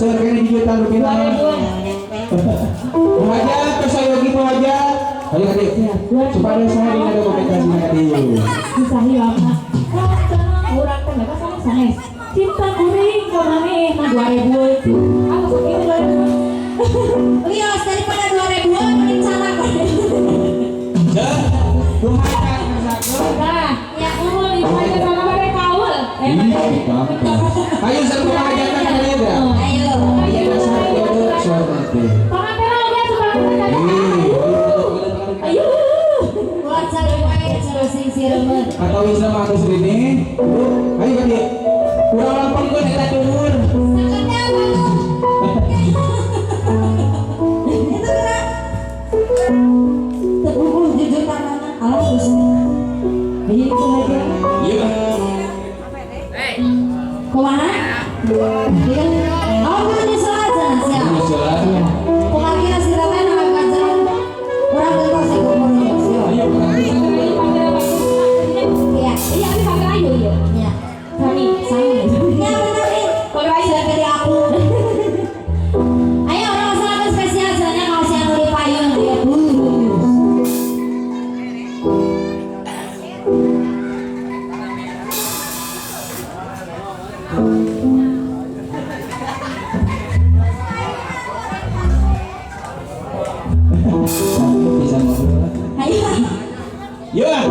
Saya di jutaan rupiah. Mengajar ke saya gitu aja. Ayo adik, supaya saya ini ada komunikasi adik. Bisa hilang. Kurang kan mereka sama sanes. Cinta kuring kemana nah 2000 itu. Aku sakit 2000. Lios daripada 2000 mending salah. Dah, kumakan satu. Nah, ya umur dimana sama pada kaul. Ayo satu mengajarkan kalian ya. Ayo. Ayo suara hati. Pangatera udah sekarang ayo. Buat cari air terus sirem. Atau Islam atau sini. Ayo adik. Kurang lapang kok kita turun. Terpukul jujur karena alam terus. Begini kemudian. Iya. Kemana? Oh, punya selatan siap. Pengakiran silakan akan jalan. Orang tentu sih ngomongnya. Ayo Iya, iya ini pakai ayu ya. Iya. Kami sama. Iya benar nih. Pakai ayu dari aku. Ayo orang selatan spesial jalannya kalau siang di payung dia. Ya,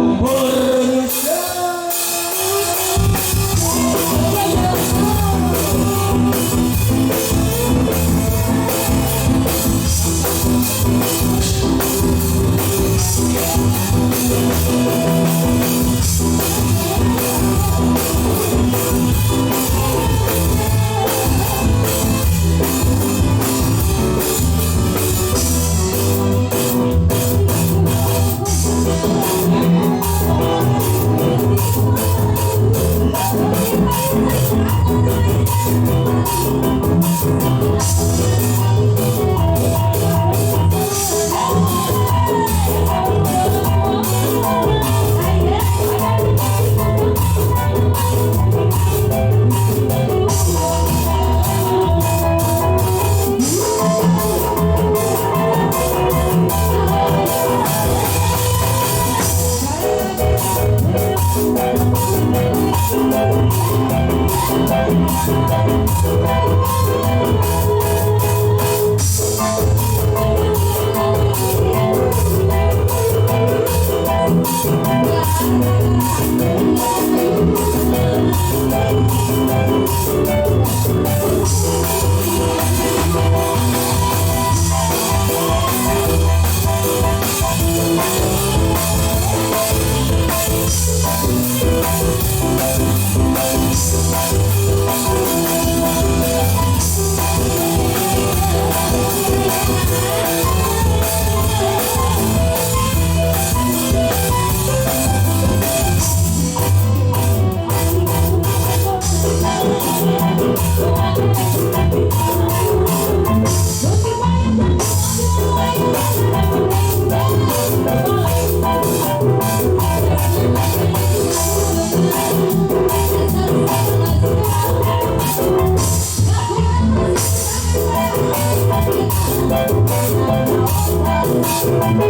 Thank you.